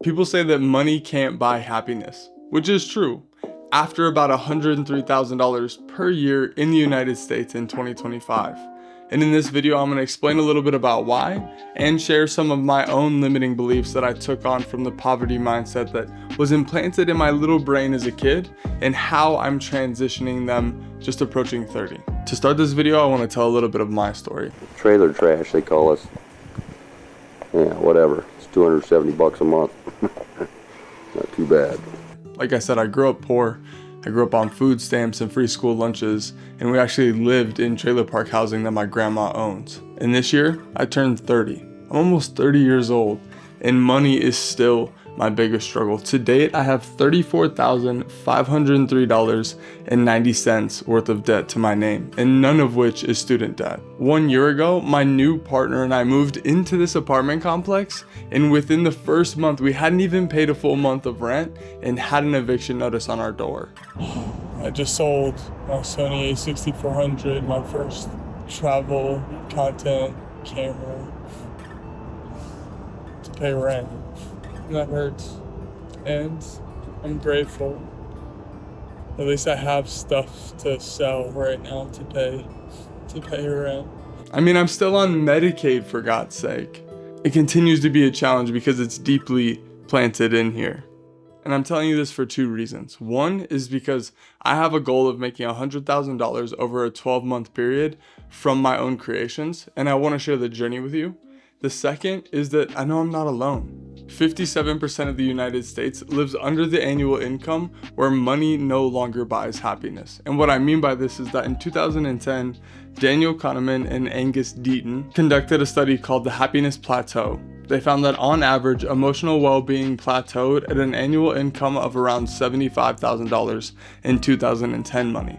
People say that money can't buy happiness, which is true. After about $103,000 per year in the United States in 2025. And in this video, I'm going to explain a little bit about why and share some of my own limiting beliefs that I took on from the poverty mindset that was implanted in my little brain as a kid and how I'm transitioning them just approaching 30. To start this video, I want to tell a little bit of my story. Trailer trash, they call us. Yeah, whatever. It's $270 a month. Not too bad. Like I said, I grew up poor. I grew up on food stamps and free school lunches, and we actually lived in trailer park housing that my grandma owns. And this year, I turned 30. I'm almost 30 years old, and money is still my biggest struggle. To date, I have $34,503.90 worth of debt to my name, and none of which is student debt. 1 year ago, my new partner and I moved into this apartment complex, and within the first month, we hadn't even paid a full month of rent and had an eviction notice on our door. I just sold my Sony a6400, my first travel content camera, to pay rent. And that hurts, and I'm grateful. At least I have stuff to sell right now to pay rent. I mean, I'm still on Medicaid, for God's sake. It continues to be a challenge because it's deeply planted in here. And I'm telling you this for two reasons. One is because I have a goal of making $100,000 over a 12-month period from my own creations, and I want to share the journey with you. The second is that I know I'm not alone. 57% of the United States lives under the annual income where money no longer buys happiness. And what I mean by this is that in 2010, Daniel Kahneman and Angus Deaton conducted a study called the Happiness Plateau. They found that on average, emotional well-being plateaued at an annual income of around $75,000 in 2010 money.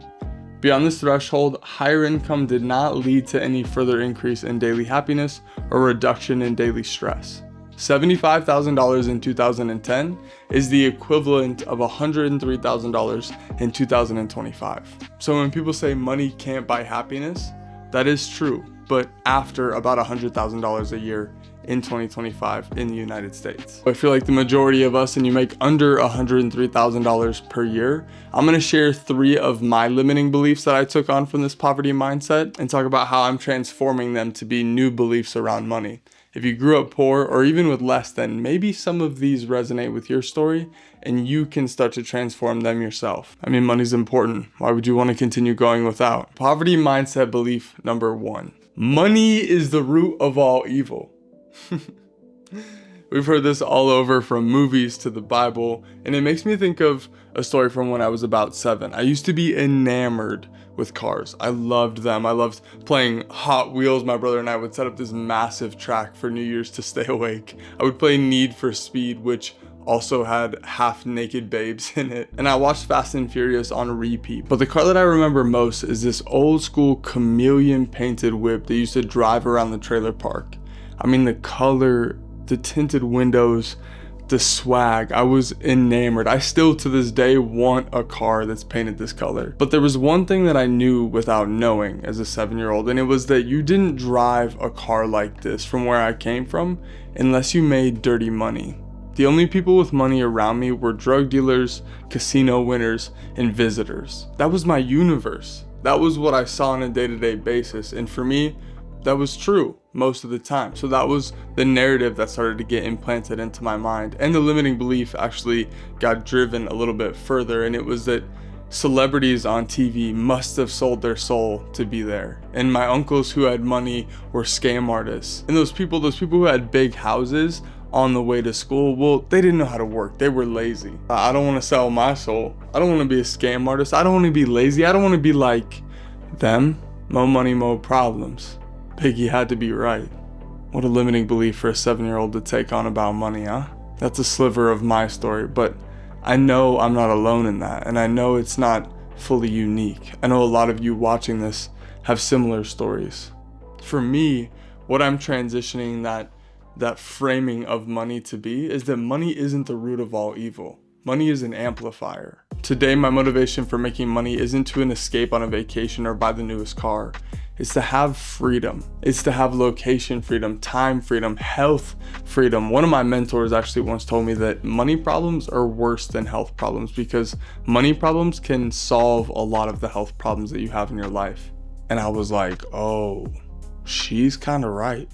Beyond this threshold, higher income did not lead to any further increase in daily happiness or reduction in daily stress. $75,000 in 2010 is the equivalent of $103,000 in 2025. So when people say money can't buy happiness, that is true, but after about $100,000 a year in 2025 in the United States. I feel like the majority of us, and you make under $103,000 per year, I'm going to share 3 of my limiting beliefs that I took on from this poverty mindset and talk about how I'm transforming them to be new beliefs around money. If you grew up poor or even with less than, maybe some of these resonate with your story and you can start to transform them yourself. I mean, money's important. Why would you want to continue going without? Poverty mindset belief number 1. Money is the root of all evil. We've heard this all over, from movies to the Bible, and it makes me think of a story from when I was about 7. I used to be enamored with cars. I loved them. I loved playing Hot Wheels. My brother and I would set up this massive track for New Year's to stay awake. I would play Need for Speed, which also had half-naked babes in it. And I watched Fast and Furious on repeat. But the car that I remember most is this old school chameleon painted whip that used to drive around the trailer park. I mean, the color, the tinted windows, the swag, I was enamored. I still to this day want a car that's painted this color. But there was one thing that I knew without knowing as a 7-year-old, and it was that you didn't drive a car like this from where I came from unless you made dirty money. The only people with money around me were drug dealers, casino winners, and visitors. That was my universe. That was what I saw on a day-to-day basis, and for me, that was true most of the time. So that was the narrative that started to get implanted into my mind. And the limiting belief actually got driven a little bit further. And it was that celebrities on TV must have sold their soul to be there. And my uncles who had money were scam artists. And those people who had big houses on the way to school, well, they didn't know how to work. They were lazy. I don't want to sell my soul. I don't want to be a scam artist. I don't want to be lazy. I don't want to be like them. Mo money, mo problems. Piggy had to be right. What a limiting belief for a 7-year-old to take on about money, huh? That's a sliver of my story, but I know I'm not alone in that, and I know it's not fully unique. I know a lot of you watching this have similar stories. For me, what I'm transitioning that framing of money to be is that money isn't the root of all evil. Money is an amplifier. Today, my motivation for making money isn't to an escape on a vacation or buy the newest car. It's to have freedom. It's to have location freedom, time freedom, health freedom. One of my mentors actually once told me that money problems are worse than health problems because money problems can solve a lot of the health problems that you have in your life. And I was like, oh, she's kind of right.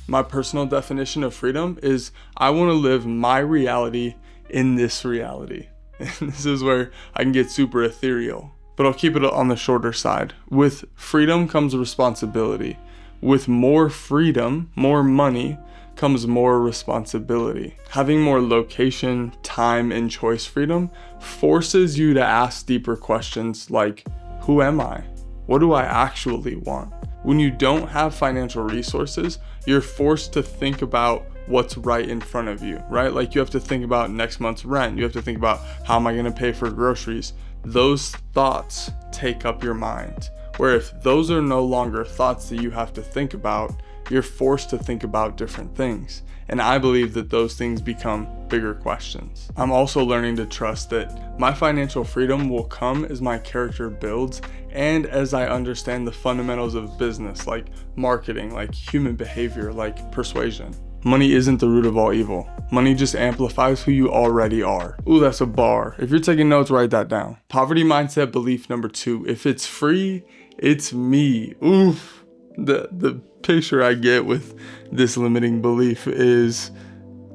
My personal definition of freedom is I want to live my reality in this reality. And this is where I can get super ethereal, but I'll keep it on the shorter side. With freedom comes responsibility. With more freedom, more money, comes more responsibility. Having more location, time, and choice freedom forces you to ask deeper questions like, who am I? What do I actually want? When you don't have financial resources, you're forced to think about what's right in front of you, right? Like you have to think about next month's rent. You have to think about how am I going to pay for groceries? Those thoughts take up your mind. Where if those are no longer thoughts that you have to think about, you're forced to think about different things. And I believe that those things become bigger questions. I'm also learning to trust that my financial freedom will come as my character builds and as I understand the fundamentals of business, like marketing, like human behavior, like persuasion. Money isn't the root of all evil. Money just amplifies who you already are. Ooh, that's a bar. If you're taking notes, write that down. Poverty mindset belief number 2. If it's free, it's me. Oof. The picture I get with this limiting belief is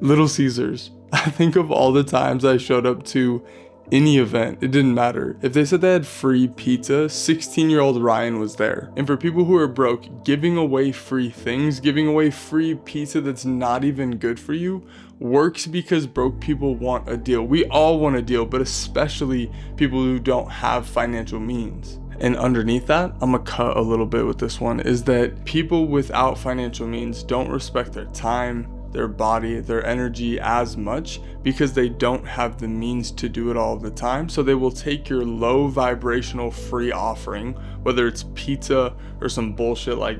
Little Caesars. I think of all the times I showed up to any event, it didn't matter. If they said they had free pizza, 16-year-old Ryan was there. And for people who are broke, giving away free things, giving away free pizza that's not even good for you, works because broke people want a deal. We all want a deal, but especially people who don't have financial means. And underneath that, I'm gonna cut a little bit with this one, is that people without financial means don't respect their time, their body, their energy as much because they don't have the means to do it all the time. So they will take your low vibrational free offering, whether it's pizza or some bullshit like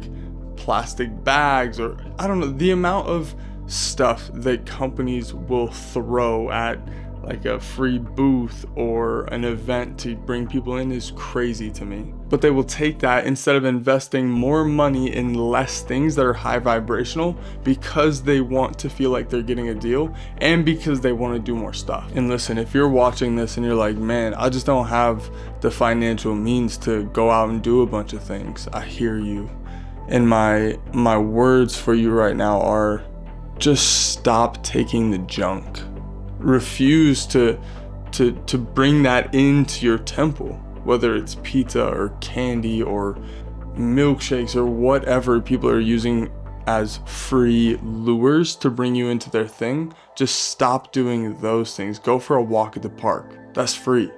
plastic bags or I don't know, the amount of stuff that companies will throw at like a free booth or an event to bring people in is crazy to me. But they will take that instead of investing more money in less things that are high vibrational because they want to feel like they're getting a deal and because they want to do more stuff. And listen, if you're watching this and you're like, man, I just don't have the financial means to go out and do a bunch of things, I hear you. And my words for you right now are just stop taking the junk. Refuse to bring that into your temple, whether it's pizza or candy or milkshakes or whatever people are using as free lures to bring you into their thing. Just stop doing those things. Go for a walk at the park. That's free.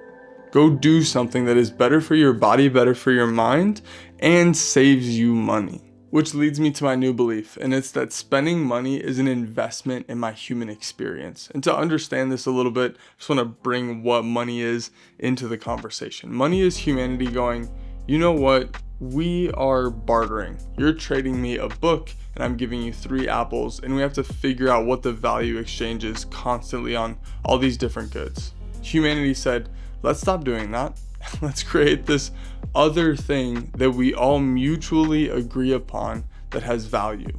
Go do something that is better for your body, better for your mind, and saves you money. Which leads me to my new belief, and it's that spending money is an investment in my human experience. And to understand this a little bit, I just want to bring what money is into the conversation. Money is humanity going, you know what? We are bartering. You're trading me a book, and I'm giving you 3 apples, and we have to figure out what the value exchange is constantly on all these different goods. Humanity said, let's stop doing that. Let's create this other thing that we all mutually agree upon that has value.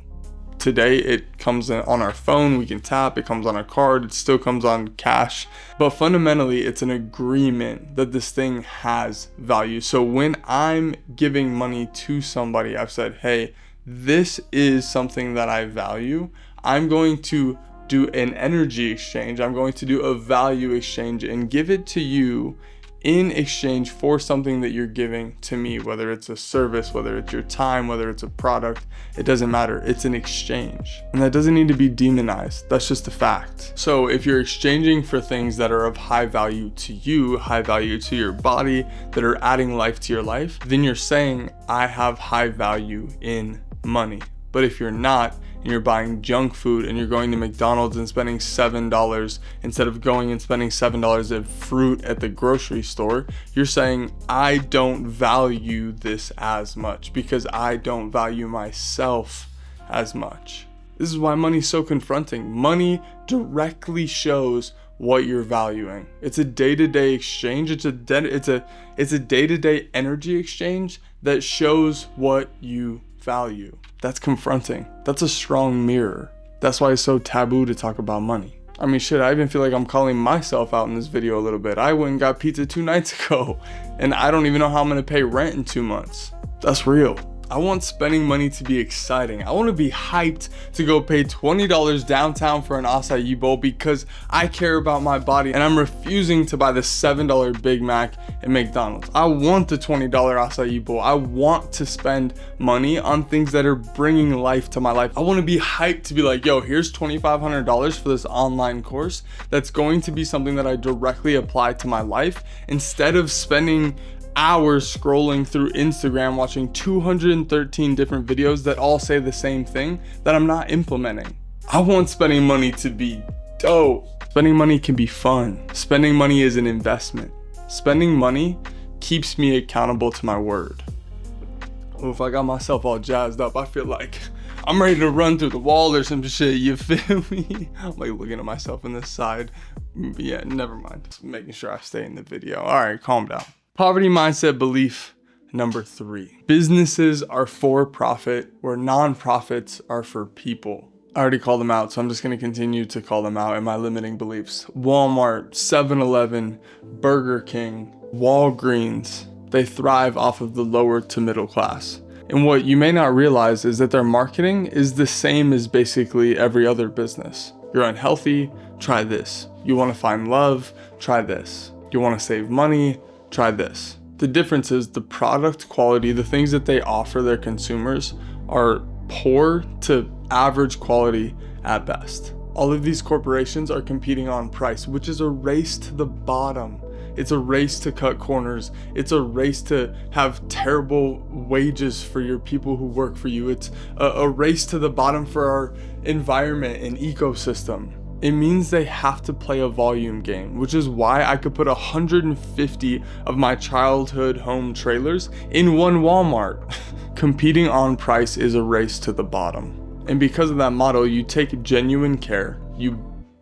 Today, it comes on our phone, we can tap, it comes on a card, it still comes on cash. But fundamentally, it's an agreement that this thing has value. So when I'm giving money to somebody, I've said, hey, this is something that I value. I'm going to do an energy exchange. I'm going to do a value exchange and give it to you in exchange for something that you're giving to me, whether it's a service, whether it's your time, whether it's a product, it doesn't matter. It's an exchange. And that doesn't need to be demonized. That's just a fact. So if you're exchanging for things that are of high value to you, high value to your body, that are adding life to your life, then you're saying, I have high value in money. But if you're not, and you're buying junk food and you're going to McDonald's and spending $7 instead of going and spending $7 of fruit at the grocery store, you're saying, I don't value this as much because I don't value myself as much. This is why money's so confronting. Money directly shows what you're valuing. It's a day-to-day exchange. It's a day-to-day energy exchange that shows what you value. That's confronting. That's a strong mirror. That's why it's so taboo to talk about money. I mean, shit, I even feel like I'm calling myself out in this video a little bit. I went and got pizza 2 nights ago, and I don't even know how I'm gonna pay rent in 2 months. That's real. I want spending money to be exciting. I want to be hyped to go pay $20 downtown for an acai bowl because I care about my body and I'm refusing to buy the $7 Big Mac at McDonald's. I want the $20 acai bowl. I want to spend money on things that are bringing life to my life. I want to be hyped to be like, yo, here's $2,500 for this online course that's going to be something that I directly apply to my life instead of spending hours scrolling through Instagram watching 213 different videos that all say the same thing that I'm not implementing. I want spending money to be dope. Spending money can be fun. Spending money is an investment. Spending money keeps me accountable to my word. Well, if I got myself all jazzed up, I feel like I'm ready to run through the wall or some shit, you feel me? I'm like looking at myself in the side. Yeah, never mind. Just making sure I stay in the video. All right, calm down. Poverty mindset belief number 3. Businesses are for profit where nonprofits are for people. I already called them out, so I'm just going to continue to call them out in my limiting beliefs. Walmart, 7-Eleven, Burger King, Walgreens, they thrive off of the lower to middle class. And what you may not realize is that their marketing is the same as basically every other business. You're unhealthy, try this. You want to find love, try this. You want to save money, try this. The difference is the product quality, the things that they offer their consumers are poor to average quality at best. All of these corporations are competing on price, which is a race to the bottom. It's a race to cut corners. It's a race to have terrible wages for your people who work for you. It's a race to the bottom for our environment and ecosystem. It means they have to play a volume game, which is why I could put 150 of my childhood home trailers in one Walmart. Competing on price is a race to the bottom. And because of that model, you take genuine care, you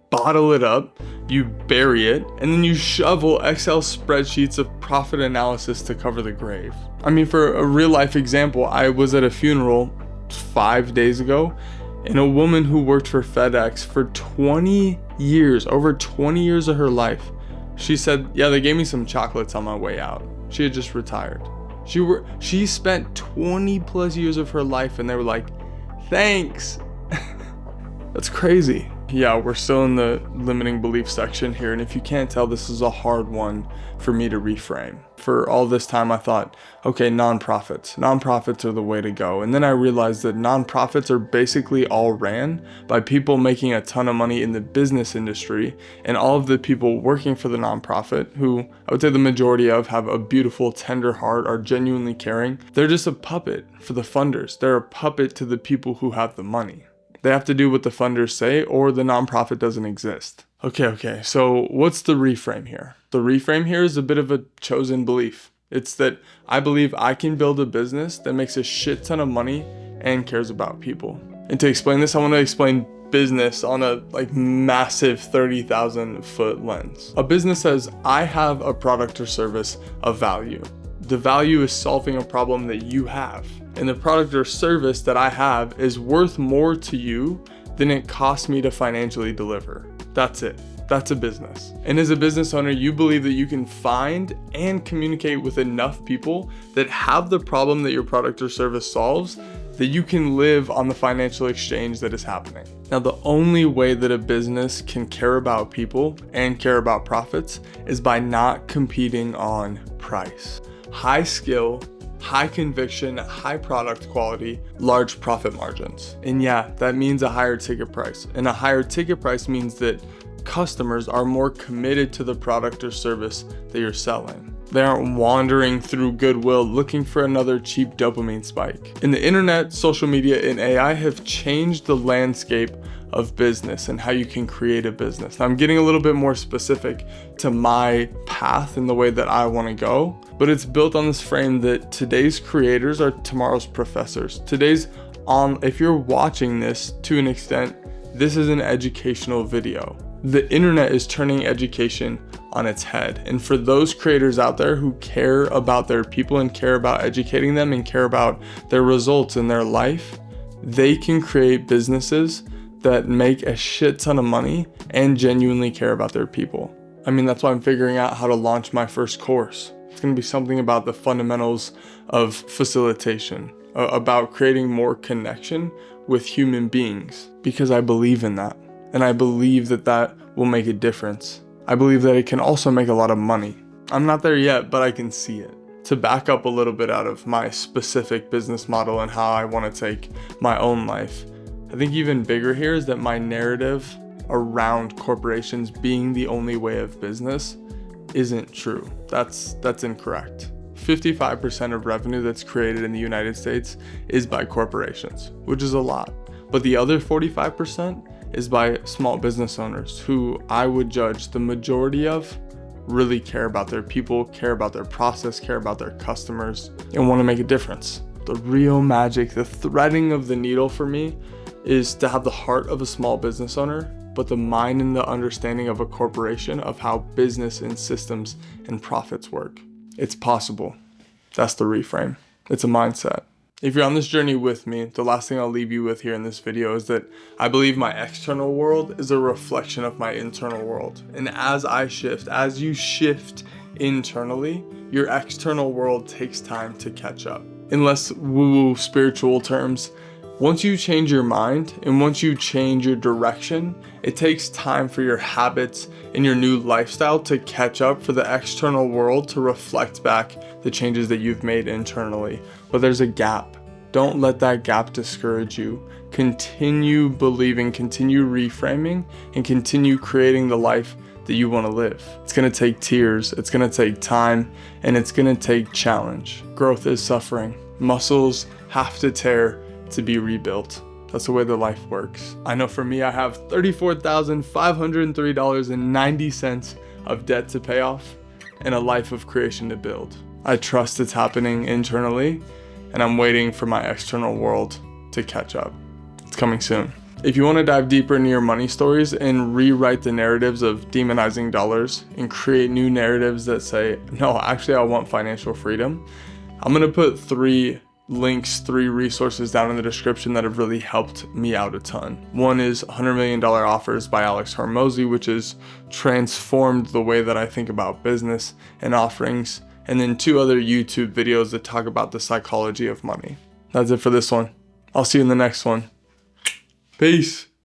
bottle it up, you bury it, and then you shovel Excel spreadsheets of profit analysis to cover the grave. I mean, for a real life example, I was at a funeral 5 days ago, and a woman who worked for FedEx for 20 years, over 20 years of her life, she said, yeah, they gave me some chocolates on my way out. She had just retired. She spent 20 plus years of her life and they were like, thanks. That's crazy. Yeah, we're still in the limiting belief section here, and if you can't tell, this is a hard one for me to reframe. For all this time I thought, okay, nonprofits are the way to go. And then I realized that nonprofits are basically all ran by people making a ton of money in the business industry, and all of the people working for the nonprofit, who I would say the majority of have a beautiful, tender heart, are genuinely caring. They're just a puppet for the funders. They're a puppet to the people who have the money. They have to do what the funders say or the nonprofit doesn't exist. Okay, so what's the reframe here? The reframe here is a bit of a chosen belief. It's that I believe I can build a business that makes a shit ton of money and cares about people. And to explain this, I want to explain business on a massive 30,000 foot lens. A business says, I have a product or service of value. The value is solving a problem that you have. And the product or service that I have is worth more to you than it costs me to financially deliver. That's it. That's a business. And as a business owner, you believe that you can find and communicate with enough people that have the problem that your product or service solves, that you can live on the financial exchange that is happening. Now, the only way that a business can care about people and care about profits is by not competing on price. High skill, high conviction, high product quality, large profit margins. And yeah, that means a higher ticket price. And a higher ticket price means that customers are more committed to the product or service that you're selling. They aren't wandering through Goodwill looking for another cheap dopamine spike. And the internet, social media, and AI have changed the landscape of business and how you can create a business. Now, I'm getting a little bit more specific to my path and the way that I want to go, but it's built on this frame that today's creators are tomorrow's professors. If you're watching this to an extent, this is an educational video. The internet is turning education on its head. And for those creators out there who care about their people and care about educating them and care about their results in their life, they can create businesses that make a shit ton of money and genuinely care about their people. I mean, that's why I'm figuring out how to launch my first course. It's going to be something about the fundamentals of facilitation, about creating more connection with human beings, because I believe in that. And I believe that that will make a difference. I believe that it can also make a lot of money. I'm not there yet, but I can see it. To back up a little bit out of my specific business model and how I want to take my own life, I think even bigger here is that my narrative around corporations being the only way of business isn't true. That's incorrect. 55% of revenue that's created in the United States is by corporations, which is a lot. But the other 45% is by small business owners who I would judge the majority of really care about their people, care about their process, care about their customers, and want to make a difference. The real magic, the threading of the needle for me is to have the heart of a small business owner, but the mind and the understanding of a corporation of how business and systems and profits work. It's possible. That's the reframe. It's a mindset. If you're on this journey with me, the last thing I'll leave you with here in this video is that I believe my external world is a reflection of my internal world. And as I shift, as you shift internally, your external world takes time to catch up. In less woo-woo spiritual terms, once you change your mind and once you change your direction, it takes time for your habits and your new lifestyle to catch up, for the external world to reflect back the changes that you've made internally. But there's a gap. Don't let that gap discourage you. Continue believing, continue reframing, and continue creating the life that you want to live. It's going to take tears, it's going to take time, and it's going to take challenge. Growth is suffering. Muscles have to tear to be rebuilt. That's the way that life works. I know for me, I have $34,503.90 of debt to pay off and a life of creation to build. I trust it's happening internally, and I'm waiting for my external world to catch up. It's coming soon. If you want to dive deeper into your money stories and rewrite the narratives of demonizing dollars and create new narratives that say, no, actually I want financial freedom, I'm going to put 3 resources down in the description that have really helped me out a ton. One is $100 Million Offers by Hormozi, which has transformed the way that I think about business and offerings. And then 2 other YouTube videos that talk about the psychology of money. That's it for this one. I'll see you in the next one. Peace.